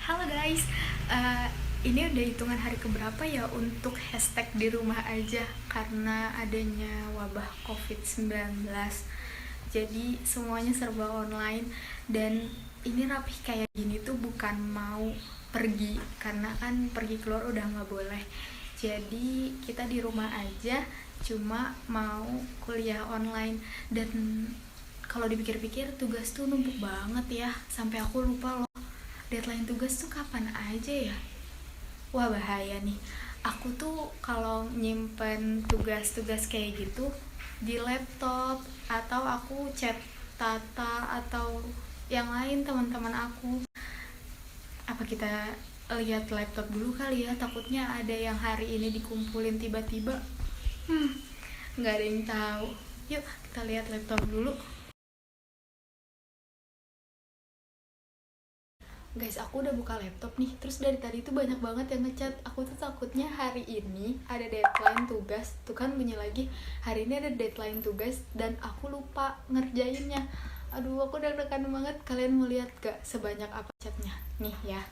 Halo guys, ini udah hitungan hari keberapa ya untuk hashtag di rumah aja karena adanya wabah COVID-19. Jadi semuanya serba online dan ini rapih kayak gini tuh bukan mau pergi karena kan pergi keluar udah nggak boleh. Jadi kita di rumah aja cuma mau kuliah online dan kalau dipikir-pikir tugas tuh numpuk banget ya sampai aku lupa loh deadline tugas tuh kapan aja ya. Wah bahaya nih. Aku tuh kalau nyimpen tugas-tugas kayak gitu di laptop atau aku chat Tata atau yang lain teman-teman aku. Apa kita lihat laptop dulu kali ya, takutnya ada yang hari ini dikumpulin tiba-tiba. Hmm, nggak ada yang tahu. Yuk kita lihat laptop dulu. Guys, aku udah buka laptop nih. Terus dari tadi tuh banyak banget yang ngechat. Aku tuh takutnya hari ini ada deadline tugas. Tuh kan bunyi lagi, hari ini ada deadline tugas dan aku lupa ngerjainnya. Aduh, aku deg-degan banget. Kalian mau lihat gak sebanyak apa chatnya? Nih ya.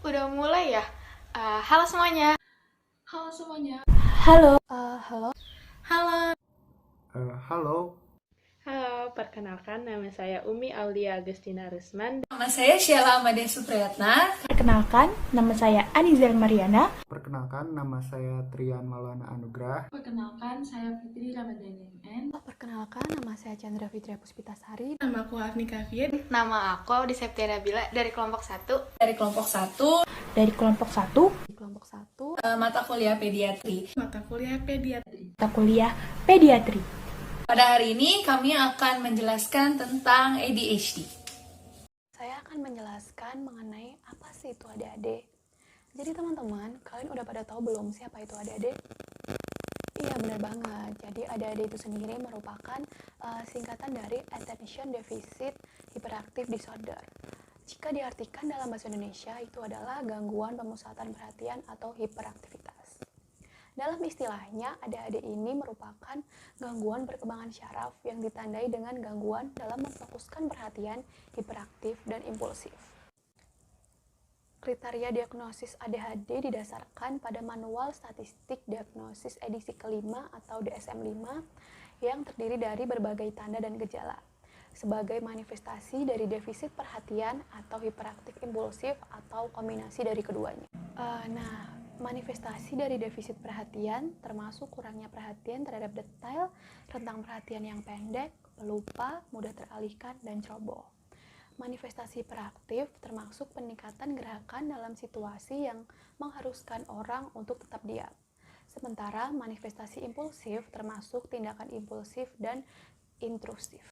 Udah mulai ya? Halo semuanya. Halo semuanya. Halo. Halo. Halo, Halo, perkenalkan nama saya Umi Aulia Agustina Rusman. Nama saya Sheila Amade Supriyatna. Perkenalkan, nama saya Anizel Mariana. perkenalkan nama saya Trian Maulana Anugrah. Perkenalkan, saya Fitri Ramadhani MN. Perkenalkan, nama saya Chandra Fitria Puspitasari. Nama aku Hafni Kafir. Nama aku di Septiana Bila dari kelompok 1. Dari kelompok 1, Dari kelompok 1, mata kuliah pediatri. Mata kuliah pediatri. mata kuliah pediatri. Pada hari ini kami akan menjelaskan tentang ADHD. Saya akan menjelaskan mengenai apa sih itu ADHD. Jadi teman-teman, kalian udah pada tahu belum siapa itu ADHD? Iya benar banget. Jadi ADHD itu sendiri merupakan singkatan dari Attention Deficit Hyperactive Disorder. Jika diartikan dalam bahasa Indonesia, itu adalah gangguan pemusatan perhatian atau hiperaktivitas. Dalam istilahnya, ADHD ini merupakan gangguan perkembangan syaraf yang ditandai dengan gangguan dalam memfokuskan perhatian, hiperaktif, dan impulsif. Kriteria diagnosis ADHD didasarkan pada Manual Statistik Diagnosis edisi kelima atau DSM-5 yang terdiri dari berbagai tanda dan gejala sebagai manifestasi dari defisit perhatian atau hiperaktif impulsif atau kombinasi dari keduanya. Manifestasi dari defisit perhatian termasuk kurangnya perhatian terhadap detail, rentang perhatian yang pendek, pelupa, mudah teralihkan, dan ceroboh. Manifestasi hiperaktif termasuk peningkatan gerakan dalam situasi yang mengharuskan orang untuk tetap diam. Sementara manifestasi impulsif termasuk tindakan impulsif dan intrusif.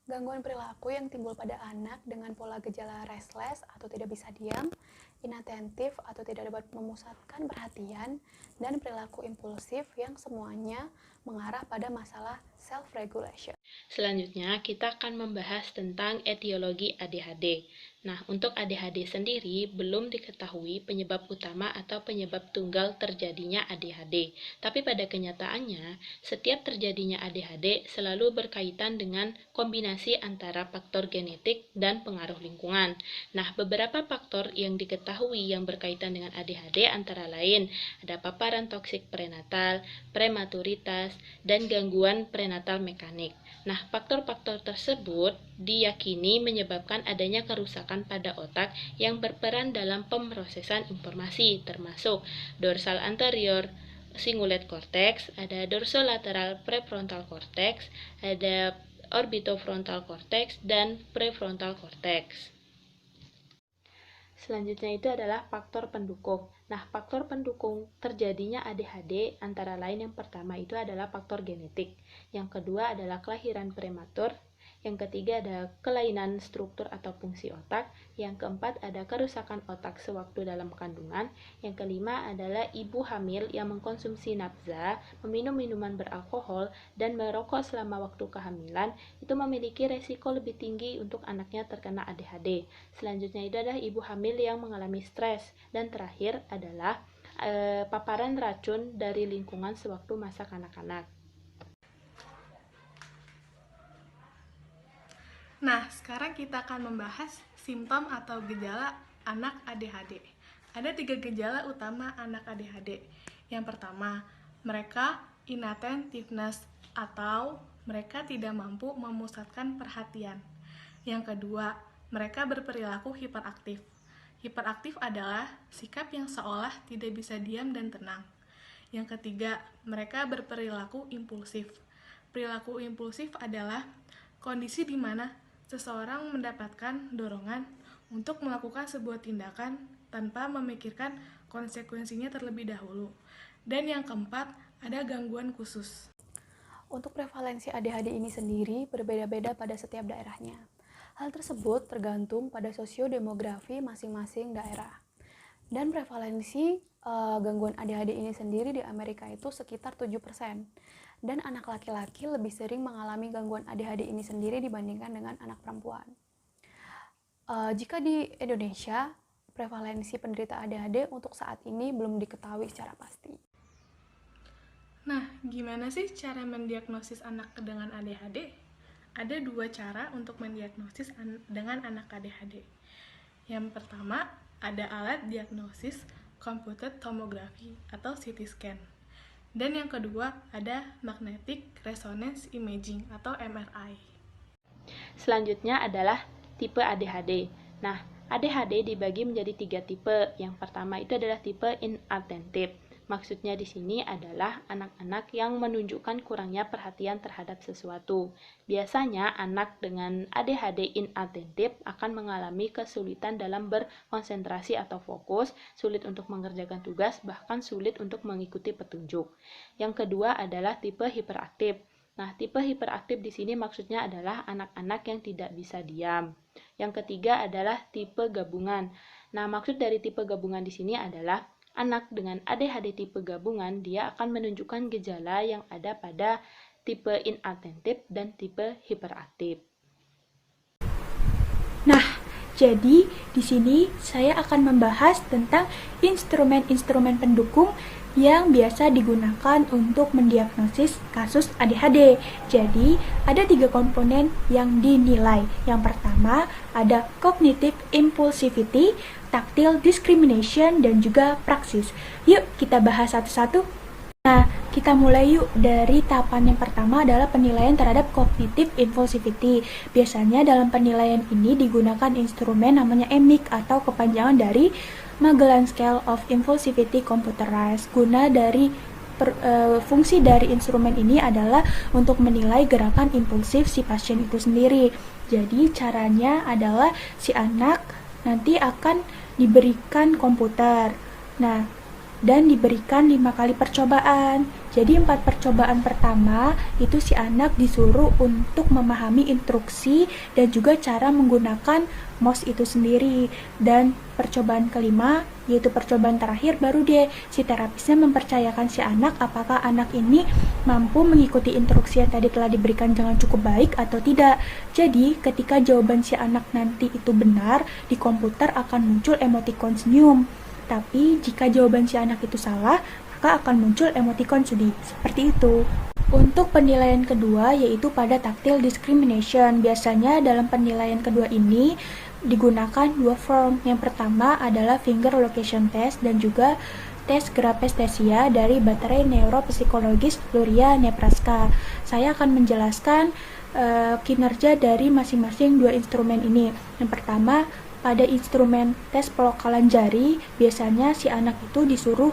Gangguan perilaku yang timbul pada anak dengan pola gejala restless atau tidak bisa diam, inatentif atau tidak dapat memusatkan perhatian, dan perilaku impulsif yang semuanya mengarah pada masalah self-regulation. Selanjutnya, kita akan membahas tentang etiologi ADHD. Nah, untuk ADHD sendiri belum diketahui penyebab utama atau penyebab tunggal terjadinya ADHD. Tapi pada kenyataannya, setiap terjadinya ADHD selalu berkaitan dengan kombinasi antara faktor genetik dan pengaruh lingkungan. Nah, beberapa faktor yang diketahui yang berkaitan dengan ADHD antara lain ada paparan toksik prenatal, prematuritas, dan gangguan prenatal mekanik. Nah, faktor-faktor tersebut diyakini menyebabkan adanya kerusakan pada otak yang berperan dalam pemrosesan informasi, termasuk dorsal anterior cingulate cortex, ada dorsolateral prefrontal cortex, ada orbitofrontal cortex, dan prefrontal cortex. Selanjutnya itu adalah faktor pendukung. Nah, faktor pendukung terjadinya ADHD antara lain yang pertama itu adalah faktor genetik. Yang kedua adalah kelahiran prematur. Yang ketiga ada kelainan struktur atau fungsi otak. Yang keempat ada kerusakan otak sewaktu dalam kandungan. Yang kelima adalah ibu hamil yang mengkonsumsi nafza, meminum minuman beralkohol, dan merokok selama waktu kehamilan itu memiliki resiko lebih tinggi untuk anaknya terkena ADHD. Selanjutnya itu adalah ibu hamil yang mengalami stres. Dan terakhir adalah paparan racun dari lingkungan sewaktu masa kanak-kanak. Nah, sekarang kita akan membahas simptom atau gejala anak ADHD. Ada 3 gejala utama anak ADHD. Yang pertama, mereka inattentiveness atau mereka tidak mampu memusatkan perhatian. Yang kedua, mereka berperilaku hiperaktif. Hiperaktif adalah sikap yang seolah tidak bisa diam dan tenang. Yang ketiga, mereka berperilaku impulsif. Perilaku impulsif adalah kondisi di mana seseorang mendapatkan dorongan untuk melakukan sebuah tindakan tanpa memikirkan konsekuensinya terlebih dahulu. Dan yang keempat, ada gangguan khusus. Untuk prevalensi ADHD ini sendiri berbeda-beda pada setiap daerahnya. Hal tersebut tergantung pada sosiodemografi masing-masing daerah. Dan prevalensi gangguan ADHD ini sendiri di Amerika itu sekitar 7%. Dan anak laki-laki lebih sering mengalami gangguan ADHD ini sendiri dibandingkan dengan anak perempuan. Jika di Indonesia, prevalensi penderita ADHD untuk saat ini belum diketahui secara pasti. Nah, gimana sih cara mendiagnosis anak dengan ADHD? Ada 2 cara untuk mendiagnosis dengan anak ADHD. Yang pertama, ada alat diagnosis computed tomography atau CT scan. Dan yang kedua, ada magnetic resonance imaging atau MRI. Selanjutnya adalah tipe ADHD. Nah, ADHD dibagi menjadi 3 tipe. Yang pertama itu adalah tipe inattentive. Maksudnya di sini adalah anak-anak yang menunjukkan kurangnya perhatian terhadap sesuatu. Biasanya anak dengan ADHD inattentive akan mengalami kesulitan dalam berkonsentrasi atau fokus, sulit untuk mengerjakan tugas, bahkan sulit untuk mengikuti petunjuk. Yang kedua adalah tipe hiperaktif. Nah, tipe hiperaktif di sini maksudnya adalah anak-anak yang tidak bisa diam. Yang ketiga adalah tipe gabungan. Nah, maksud dari tipe gabungan di sini adalah anak dengan ADHD tipe gabungan, dia akan menunjukkan gejala yang ada pada tipe inattentive dan tipe hiperaktif. Nah, jadi di sini saya akan membahas tentang instrumen-instrumen pendukung yang biasa digunakan untuk mendiagnosis kasus ADHD. Jadi, ada 3 komponen yang dinilai. Yang pertama, ada cognitive impulsivity, tactile discrimination, dan juga praksis. Yuk, kita bahas satu-satu. Nah, kita mulai yuk dari tahapan yang pertama adalah penilaian terhadap cognitive impulsivity. Biasanya dalam penilaian ini digunakan instrumen namanya EMIC atau kepanjangan dari Magellan Scale of Impulsivity Computerized. Guna dari fungsi dari instrumen ini adalah untuk menilai gerakan impulsif si pasien itu sendiri. Jadi caranya adalah si anak nanti akan diberikan komputer. Nah, dan diberikan 5 kali percobaan. Jadi 4 percobaan pertama itu si anak disuruh untuk memahami instruksi dan juga cara menggunakan mouse itu sendiri. Dan percobaan kelima, yaitu percobaan terakhir, baru deh si terapisnya mempercayakan si anak apakah anak ini mampu mengikuti instruksi yang tadi telah diberikan dengan cukup baik atau tidak. Jadi ketika jawaban si anak nanti itu benar, di komputer akan muncul emoticon senyum. Tapi jika jawaban si anak itu salah, maka akan muncul emoticon sedih. Seperti itu. Untuk penilaian kedua yaitu pada tactile discrimination. Biasanya dalam penilaian kedua ini digunakan 2 form. Yang pertama adalah finger location test dan juga tes grapestesia dari Battery Neuropsychologist Luria, Nebraska. Saya akan menjelaskan kinerja dari masing-masing 2 instrumen ini. Yang pertama, pada instrumen tes pelokalan jari, biasanya si anak itu disuruh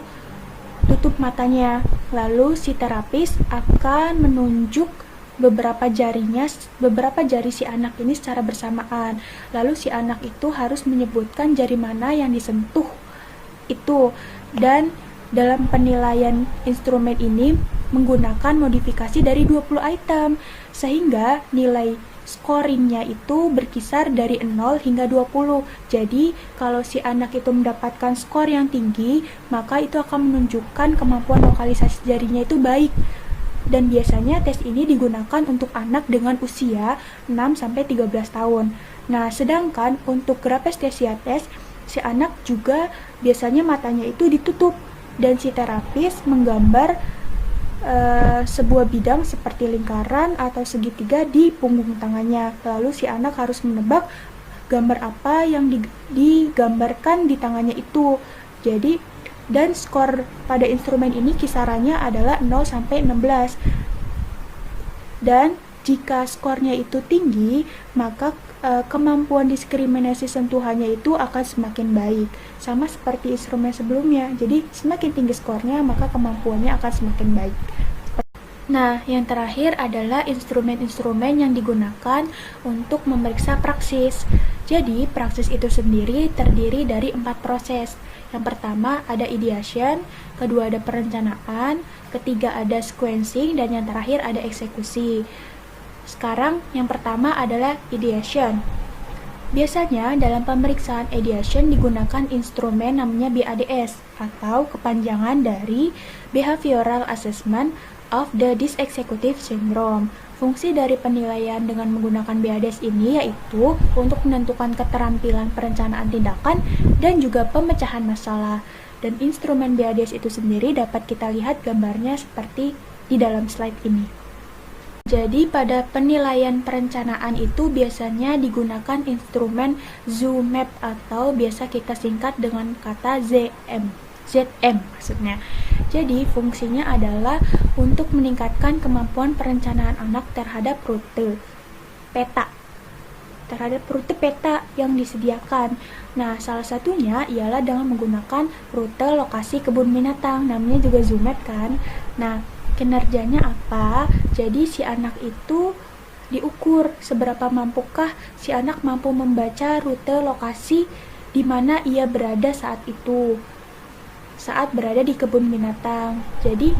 tutup matanya, lalu si terapis akan menunjuk beberapa jari si anak ini secara bersamaan. Lalu si anak itu harus menyebutkan jari mana yang disentuh itu. Dan dalam penilaian instrumen ini menggunakan modifikasi dari 20 item, sehingga nilai scoringnya itu berkisar dari 0 hingga 20. Jadi kalau si anak itu mendapatkan skor yang tinggi, maka itu akan menunjukkan kemampuan lokalisasi jarinya itu baik. Dan biasanya tes ini digunakan untuk anak dengan usia 6-13 tahun. Nah, sedangkan untuk grapestesia test, si anak juga biasanya matanya itu ditutup dan si terapis menggambar sebuah bidang seperti lingkaran atau segitiga di punggung tangannya. Lalu si anak harus menebak gambar apa yang digambarkan di tangannya itu. Jadi, dan skor pada instrumen ini kisarannya adalah 0-16. Dan jika skornya itu tinggi, maka kemampuan diskriminasi sentuhannya itu akan semakin baik. Sama seperti instrumen sebelumnya. Jadi semakin tinggi skornya, maka kemampuannya akan semakin baik. Nah, yang terakhir adalah instrumen-instrumen yang digunakan untuk memeriksa praksis. Jadi, praksis itu sendiri terdiri dari 4 proses. Yang pertama ada ideation, kedua ada perencanaan, ketiga ada sequencing, dan yang terakhir ada eksekusi. Sekarang yang pertama adalah ideation. Biasanya dalam pemeriksaan ideation digunakan instrumen namanya BADS atau kepanjangan dari Behavioral Assessment of the Dysexecutive Syndrome. Fungsi dari penilaian dengan menggunakan BADS ini yaitu untuk menentukan keterampilan perencanaan tindakan dan juga pemecahan masalah. Dan instrumen BADS itu sendiri dapat kita lihat gambarnya seperti di dalam slide ini. Jadi pada penilaian perencanaan itu biasanya digunakan instrumen ZMAP atau biasa kita singkat dengan kata ZM maksudnya. Jadi fungsinya adalah untuk meningkatkan kemampuan perencanaan anak terhadap rute peta yang disediakan. Nah, salah satunya ialah dengan menggunakan rute lokasi kebun binatang, namanya juga ZMAP kan. Nah, kinerjanya apa? Jadi si anak itu diukur seberapa mampukah si anak mampu membaca rute lokasi di mana ia berada saat berada di kebun binatang. Jadi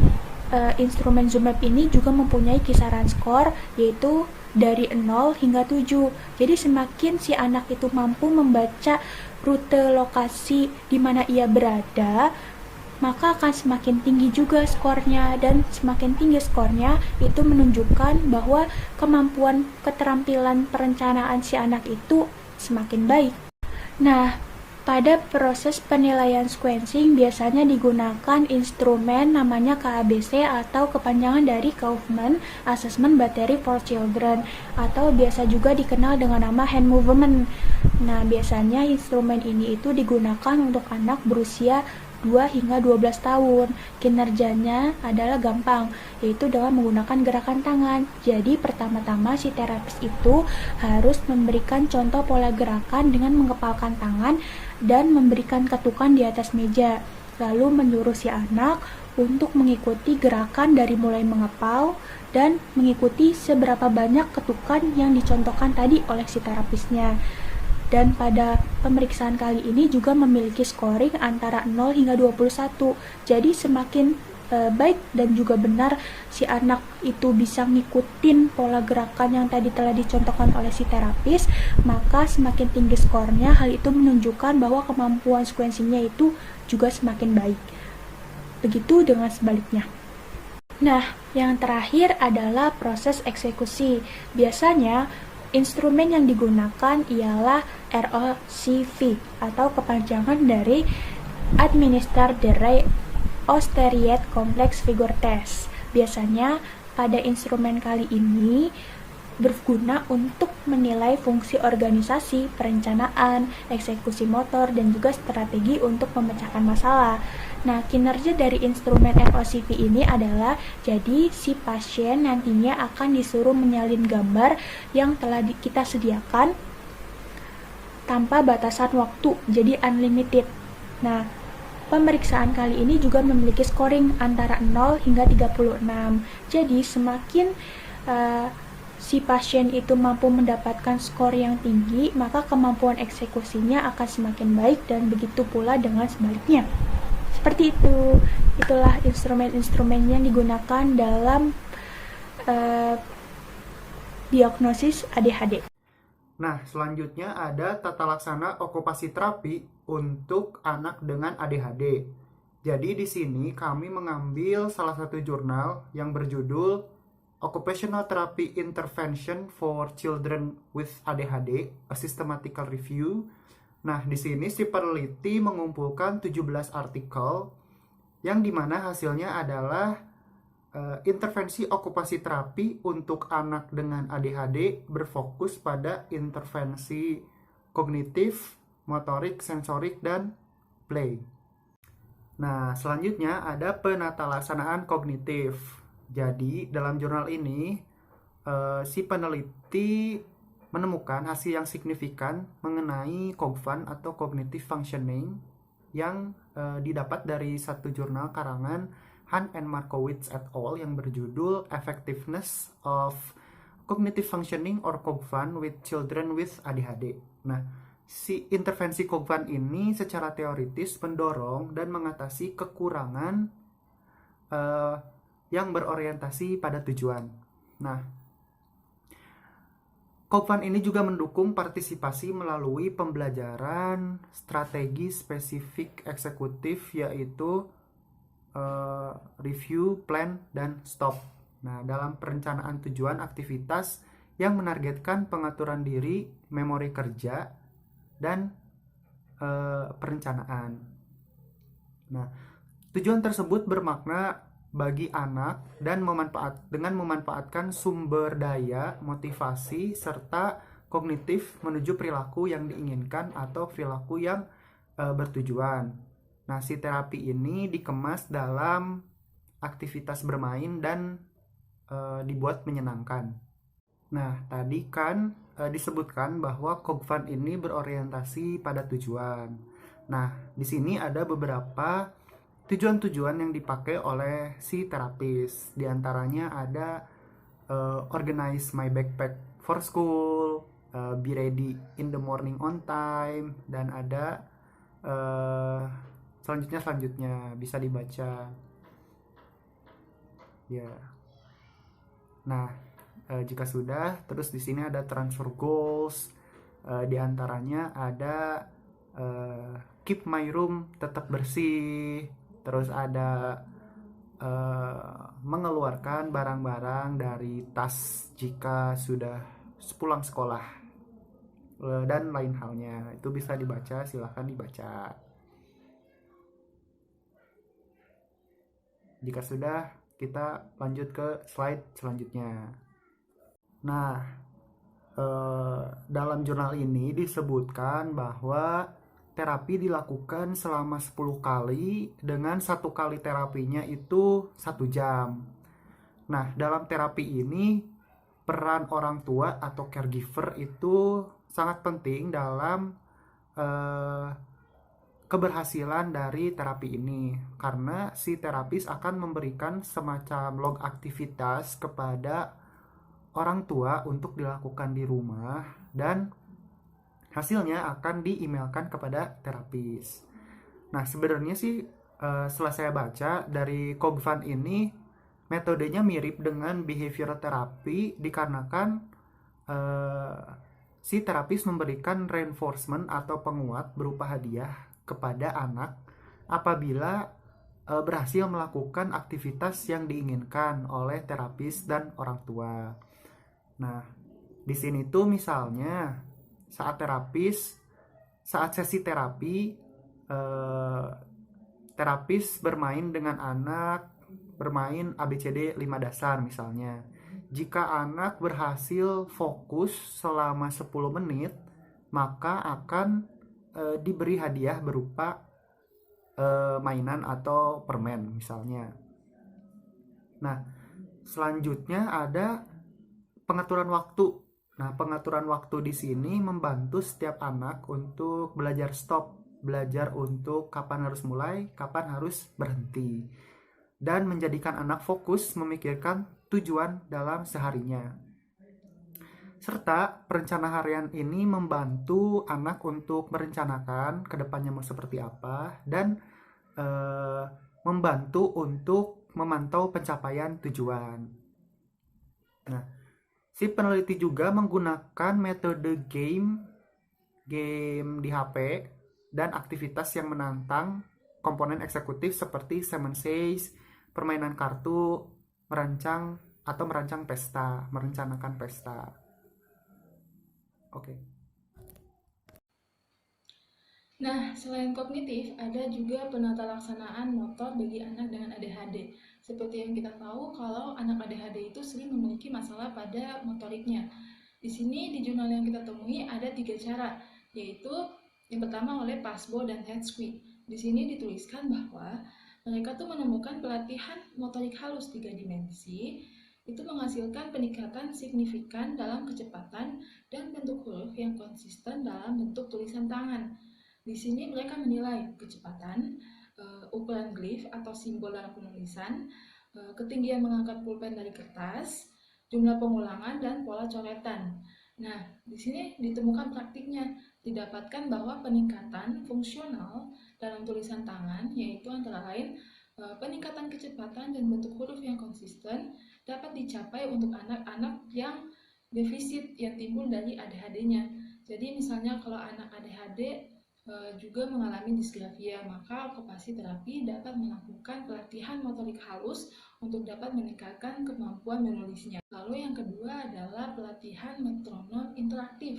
instrumen ZMAP ini juga mempunyai kisaran skor yaitu dari 0 hingga 7. Jadi semakin si anak itu mampu membaca rute lokasi di mana ia berada, maka akan semakin tinggi juga skornya, dan semakin tinggi skornya itu menunjukkan bahwa kemampuan keterampilan perencanaan si anak itu semakin baik. Nah, pada proses penilaian sequencing biasanya digunakan instrumen namanya KABC atau kepanjangan dari Kaufman Assessment Battery for Children atau biasa juga dikenal dengan nama hand movement. Nah, biasanya instrumen ini itu digunakan untuk anak berusia 2 hingga 12 tahun. Kinerjanya adalah gampang, yaitu dengan menggunakan gerakan tangan. Jadi pertama-tama si terapis itu harus memberikan contoh pola gerakan dengan mengepalkan tangan dan memberikan ketukan di atas meja. Lalu menyuruh si anak untuk mengikuti gerakan dari mulai mengepal dan mengikuti seberapa banyak ketukan yang dicontohkan tadi oleh si terapisnya. Dan pada pemeriksaan kali ini juga memiliki scoring antara 0 hingga 21. Jadi semakin baik dan juga benar si anak itu bisa ngikutin pola gerakan yang tadi telah dicontohkan oleh si terapis, maka semakin tinggi skornya. Hal itu menunjukkan bahwa kemampuan sekuensinya itu juga semakin baik. Begitu dengan sebaliknya. Nah, yang terakhir adalah proses eksekusi. Biasanya instrumen yang digunakan ialah ROCV atau kepanjangan dari Administer the Austeriet Complex Figure Test. Biasanya pada instrumen kali ini berguna untuk menilai fungsi organisasi, perencanaan, eksekusi motor, dan juga strategi untuk memecahkan masalah. Nah, kinerja dari instrumen ROCV ini adalah jadi si pasien nantinya akan disuruh menyalin gambar yang telah kita sediakan tanpa batasan waktu, jadi unlimited. Nah, pemeriksaan kali ini juga memiliki scoring antara 0 hingga 36. Jadi semakin si pasien itu mampu mendapatkan skor yang tinggi, maka kemampuan eksekusinya akan semakin baik, dan begitu pula dengan sebaliknya. Seperti itu. Itulah instrumen-instrumen yang digunakan dalam diagnosis ADHD. Nah, selanjutnya ada tata laksana okupasi terapi untuk anak dengan ADHD. Jadi di sini kami mengambil salah satu jurnal yang berjudul Occupational Therapy Intervention for Children with ADHD, a Systematical Review. Nah, di sini si peneliti mengumpulkan 17 artikel yang dimana hasilnya adalah intervensi okupasi terapi untuk anak dengan ADHD berfokus pada intervensi kognitif, motorik, sensorik, dan play. Nah, selanjutnya ada penata laksanaan kognitif. Jadi, dalam jurnal ini, si peneliti menemukan hasil yang signifikan mengenai COGFUN atau Cognitive Functioning yang didapat dari satu jurnal karangan Han and Markowitz et al. Yang berjudul Effectiveness of Cognitive Functioning or COGFUN with Children with ADHD. Nah, si intervensi COGFUN ini secara teoritis mendorong dan mengatasi kekurangan yang berorientasi pada tujuan. Nah, COGFUN ini juga mendukung partisipasi melalui pembelajaran strategi spesifik eksekutif, yaitu review, plan, dan stop. Nah, dalam perencanaan tujuan aktivitas yang menargetkan pengaturan diri, memori kerja, dan perencanaan. Nah, tujuan tersebut bermakna bagi anak dan dengan memanfaatkan sumber daya, motivasi, serta kognitif menuju perilaku yang diinginkan atau perilaku yang bertujuan. Nah, si terapi ini dikemas dalam aktivitas bermain dan dibuat menyenangkan. Nah, tadi kan disebutkan bahwa COGFUN ini berorientasi pada tujuan. Nah, di sini ada beberapa tujuan-tujuan yang dipakai oleh si terapis. Di antaranya ada organize my backpack for school, be ready in the morning on time, dan ada selanjutnya bisa dibaca. Ya. Nah, jika sudah, terus di sini ada transfer goals. Di antaranya ada keep my room tetap bersih. Terus ada mengeluarkan barang-barang dari tas jika sudah pulang sekolah, dan lain halnya. Itu bisa dibaca, silahkan dibaca. Jika sudah, kita lanjut ke slide selanjutnya. Nah, dalam jurnal ini disebutkan bahwa terapi dilakukan selama 10 kali dengan 1 kali terapinya itu 1 jam. Nah, dalam terapi ini peran orang tua atau caregiver itu sangat penting dalam keberhasilan dari terapi ini, karena si terapis akan memberikan semacam log aktivitas kepada orang tua untuk dilakukan di rumah, dan hasilnya akan di-emailkan kepada terapis. Nah, sebenarnya sih setelah saya baca dari Cogvan ini, metodenya mirip dengan behavioral therapy dikarenakan si terapis memberikan reinforcement atau penguat berupa hadiah kepada anak apabila berhasil melakukan aktivitas yang diinginkan oleh terapis dan orang tua. Nah, di sini tuh misalnya saat sesi terapi, terapis bermain dengan anak, bermain ABCD 5 dasar misalnya. Jika anak berhasil fokus selama 10 menit, maka akan diberi hadiah berupa mainan atau permen misalnya. Nah, selanjutnya ada pengaturan waktu. Nah, pengaturan waktu di sini membantu setiap anak untuk belajar stop, belajar untuk kapan harus mulai, kapan harus berhenti, dan menjadikan anak fokus memikirkan tujuan dalam seharinya. Serta perencana harian ini membantu anak untuk merencanakan kedepannya mau seperti apa dan membantu untuk memantau pencapaian tujuan. Nah, si peneliti juga menggunakan metode game di HP dan aktivitas yang menantang komponen eksekutif seperti Simon Says, permainan kartu, merencanakan pesta. Oke. Nah, selain kognitif, ada juga penata laksanaan motor bagi anak dengan ADHD. Seperti yang kita tahu, kalau anak ADHD itu sering memiliki masalah pada motoriknya. Di sini, di jurnal yang kita temui, ada 3 cara, yaitu yang pertama oleh Pasbo dan Hetzky. Di sini dituliskan bahwa mereka tuh menemukan pelatihan motorik halus 3 dimensi, itu menghasilkan peningkatan signifikan dalam kecepatan dan bentuk huruf yang konsisten dalam bentuk tulisan tangan. Di sini mereka menilai kecepatan, ukuran glyph atau simbol dalam penulisan, ketinggian mengangkat pulpen dari kertas, jumlah pengulangan, dan pola coretan. Nah, di sini ditemukan praktiknya, didapatkan bahwa peningkatan fungsional dalam tulisan tangan, yaitu antara lain peningkatan kecepatan dan bentuk huruf yang konsisten, dapat dicapai untuk anak-anak yang defisit yang timbul dari ADHD-nya. Jadi misalnya kalau anak ADHD juga mengalami disgrafia, maka okupasi terapi dapat melakukan pelatihan motorik halus untuk dapat meningkatkan kemampuan menulisnya. Lalu yang kedua adalah pelatihan metronom interaktif.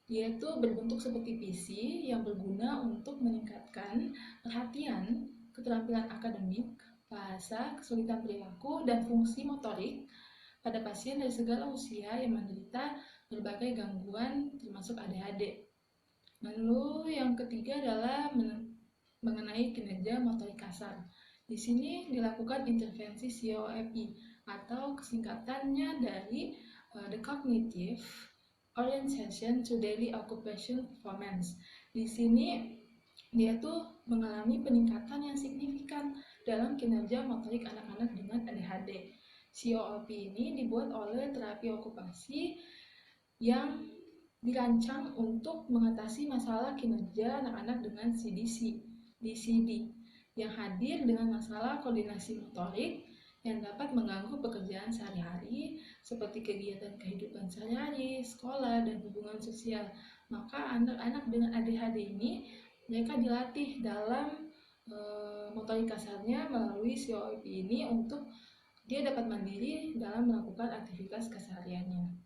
Dia itu berbentuk seperti PC yang berguna untuk meningkatkan perhatian, keterampilan akademik, bahasa, kesulitan perilaku, dan fungsi motorik pada pasien dari segala usia yang menderita berbagai gangguan termasuk ADHD. Lalu yang ketiga adalah mengenai kinerja motorik kasar. Di sini dilakukan intervensi COAP atau kesingkatannya dari The Cognitive Orientation to Daily Occupation Performance. Di sini dia tuh mengalami peningkatan yang signifikan dalam kinerja motorik anak-anak dengan ADHD. COAP ini dibuat oleh terapi okupasi yang dirancang untuk mengatasi masalah kinerja anak-anak dengan DCD yang hadir dengan masalah koordinasi motorik yang dapat mengganggu pekerjaan sehari-hari seperti kegiatan kehidupan sehari-hari, sekolah, dan hubungan sosial. Maka anak-anak dengan ADHD ini mereka dilatih dalam motorik kasarnya melalui COAP ini untuk dia dapat mandiri dalam melakukan aktivitas kesehariannya.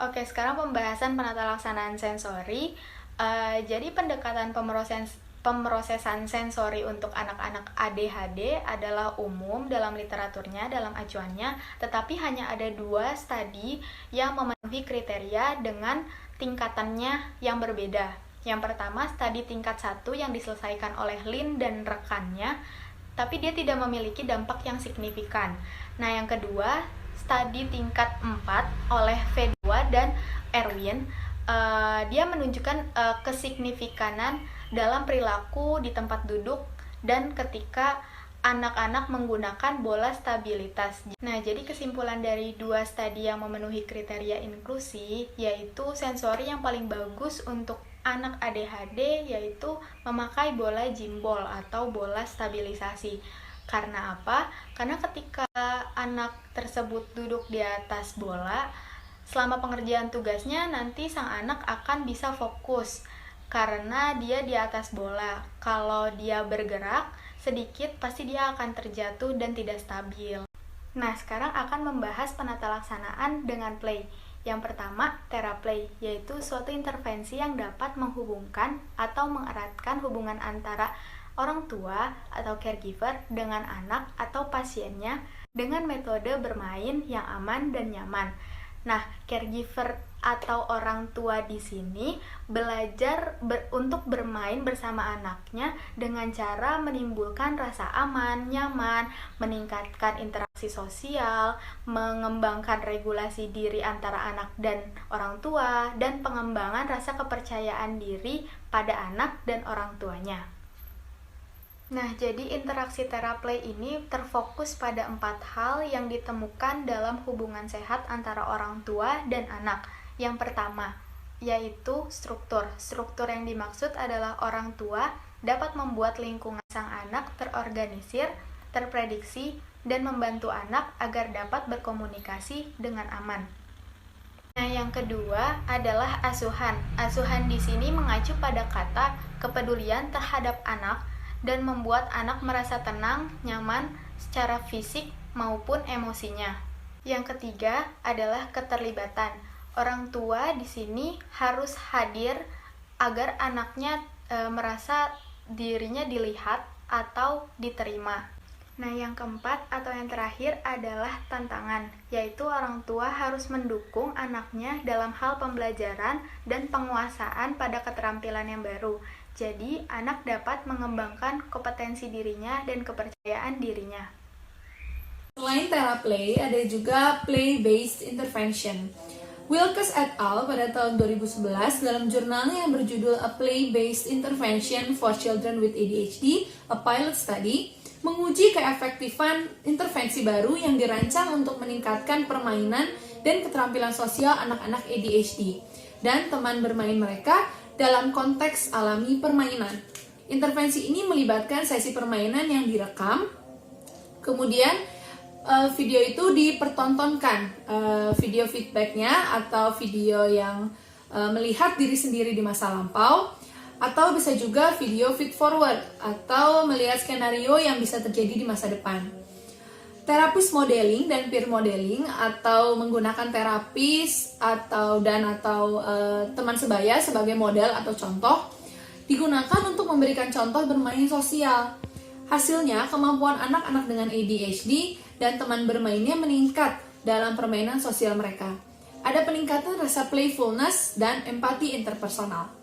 Oke, sekarang pembahasan penata laksanaan sensori. Jadi pendekatan pemrosesan sensori untuk anak-anak ADHD adalah umum dalam literaturnya, dalam acuannya, tetapi hanya ada 2 studi yang memenuhi kriteria dengan tingkatannya yang berbeda. Yang pertama, studi tingkat 1 yang diselesaikan oleh Lin dan rekannya, tapi dia tidak memiliki dampak yang signifikan. Nah, yang kedua, studi tingkat 4 oleh V2 dan Erwin, dia menunjukkan kesignifikanان dalam perilaku di tempat duduk dan ketika anak-anak menggunakan bola stabilitas. Nah, jadi kesimpulan dari 2 studi yang memenuhi kriteria inklusi, yaitu sensori yang paling bagus untuk anak ADHD yaitu memakai bola gimbal atau bola stabilisasi. Karena apa? Karena ketika anak tersebut duduk di atas bola, selama pengerjaan tugasnya nanti sang anak akan bisa fokus karena dia di atas bola. Kalau dia bergerak sedikit pasti dia akan terjatuh dan tidak stabil. Nah, sekarang akan membahas penata laksanaan dengan play. Yang pertama, teraplay, yaitu suatu intervensi yang dapat menghubungkan atau mengeratkan hubungan antara orang tua atau caregiver dengan anak atau pasiennya dengan metode bermain yang aman dan nyaman. Nah, caregiver atau orang tua di sini belajar untuk bermain bersama anaknya dengan cara menimbulkan rasa aman, nyaman, meningkatkan interaksi sosial, mengembangkan regulasi diri antara anak dan orang tua, dan pengembangan rasa kepercayaan diri pada anak dan orang tuanya. Nah, jadi interaksi teraplay ini terfokus pada 4 hal yang ditemukan dalam hubungan sehat antara orang tua dan anak. Yang pertama, yaitu struktur. Struktur yang dimaksud adalah orang tua dapat membuat lingkungan sang anak terorganisir, terprediksi, dan membantu anak agar dapat berkomunikasi dengan aman. Nah, yang kedua adalah asuhan. Asuhan di sini mengacu pada kata kepedulian terhadap anak dan membuat anak merasa tenang, nyaman secara fisik maupun emosinya. Yang ketiga adalah keterlibatan. Orang tua di sini harus hadir agar anaknya merasa dirinya dilihat atau diterima. Nah, yang keempat atau yang terakhir adalah tantangan, yaitu orang tua harus mendukung anaknya dalam hal pembelajaran dan penguasaan pada keterampilan yang baru. Jadi, anak dapat mengembangkan kompetensi dirinya dan kepercayaan dirinya. Selain teraplay, ada juga play-based intervention. Wilkes et al. Pada tahun 2011 dalam jurnalnya yang berjudul A Play-Based Intervention for Children with ADHD, a Pilot Study, menguji keefektifan intervensi baru yang dirancang untuk meningkatkan permainan dan keterampilan sosial anak-anak ADHD dan teman bermain mereka dalam konteks alami permainan. Intervensi ini melibatkan sesi permainan yang direkam, kemudian video itu dipertontonkan, video feedbacknya atau video yang melihat diri sendiri di masa lampau, atau bisa juga video feed forward atau melihat skenario yang bisa terjadi di masa depan. Terapis modeling dan peer modeling atau menggunakan terapis atau teman sebaya sebagai model atau contoh digunakan untuk memberikan contoh bermain sosial. Hasilnya, kemampuan anak-anak dengan ADHD dan teman bermainnya meningkat dalam permainan sosial mereka. Ada peningkatan rasa playfulness dan empati interpersonal.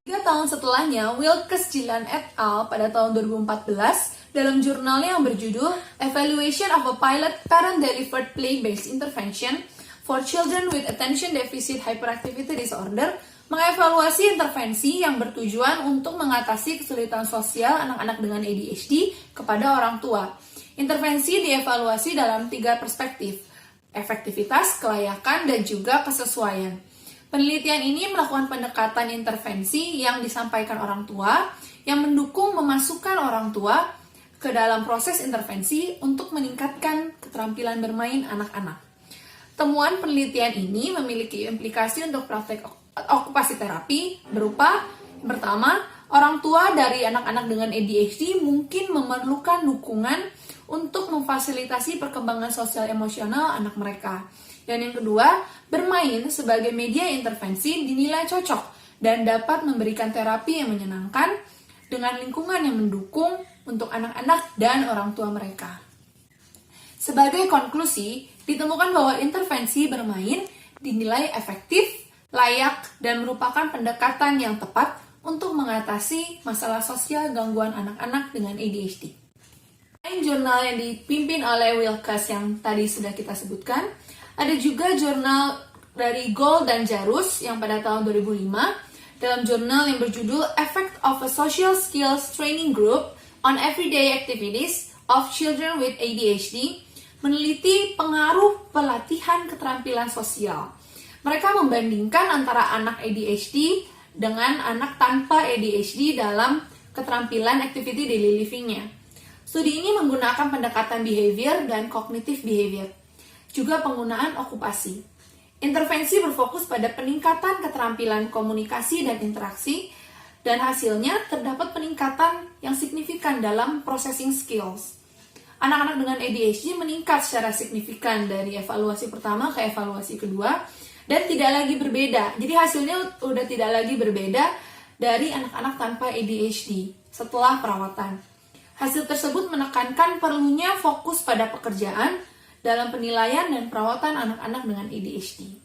3 tahun setelahnya, Wilkes Gillan et al. Pada tahun 2014 dalam jurnalnya yang berjudul Evaluation of a Pilot Parent-Delivered Play-Based Intervention for Children with Attention Deficit Hyperactivity Disorder mengevaluasi intervensi yang bertujuan untuk mengatasi kesulitan sosial anak-anak dengan ADHD kepada orang tua. Intervensi dievaluasi dalam 3 perspektif, efektivitas, kelayakan, dan juga kesesuaian. Penelitian ini melakukan pendekatan intervensi yang disampaikan orang tua yang mendukung memasukkan orang tua ke dalam proses intervensi untuk meningkatkan keterampilan bermain anak-anak. Temuan penelitian ini memiliki implikasi untuk praktek okupasi terapi berupa, yang pertama, orang tua dari anak-anak dengan ADHD mungkin memerlukan dukungan untuk memfasilitasi perkembangan sosial emosional anak mereka. Dan yang kedua, bermain sebagai media intervensi dinilai cocok dan dapat memberikan terapi yang menyenangkan dengan lingkungan yang mendukung untuk anak-anak dan orang tua mereka. Sebagai konklusi, ditemukan bahwa intervensi bermain dinilai efektif, layak, dan merupakan pendekatan yang tepat untuk mengatasi masalah sosial gangguan anak-anak dengan ADHD. Selain jurnal yang dipimpin oleh Wilkes yang tadi sudah kita sebutkan, ada juga jurnal dari Gold dan Jarus yang pada tahun 2005 dalam jurnal yang berjudul Effect of a Social Skills Training Group on Everyday Activities of Children with ADHD meneliti pengaruh pelatihan keterampilan sosial. Mereka membandingkan antara anak ADHD dengan anak tanpa ADHD dalam keterampilan activity daily living-nya. Studi ini menggunakan pendekatan behavior dan cognitive behavior, juga penggunaan okupasi. Intervensi berfokus pada peningkatan keterampilan komunikasi dan interaksi, dan hasilnya terdapat peningkatan yang signifikan dalam processing skills. Anak-anak dengan ADHD meningkat secara signifikan dari evaluasi pertama ke evaluasi kedua, dan tidak lagi berbeda. Jadi hasilnya udah tidak lagi berbeda dari anak-anak tanpa ADHD setelah perawatan. Hasil tersebut menekankan perlunya fokus pada pekerjaan dalam penilaian dan perawatan anak-anak dengan ADHD.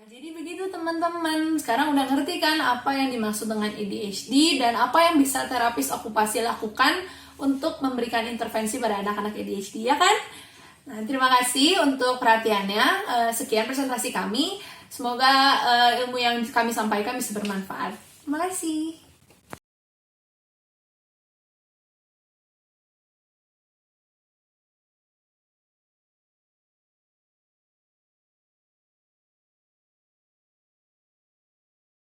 Jadi begitu teman-teman, sekarang udah ngerti kan apa yang dimaksud dengan ADHD dan apa yang bisa terapis okupasi lakukan untuk memberikan intervensi pada anak-anak ADHD, ya kan? Nah, terima kasih untuk perhatiannya. Sekian presentasi kami. Semoga ilmu yang kami sampaikan bisa bermanfaat. Terima kasih.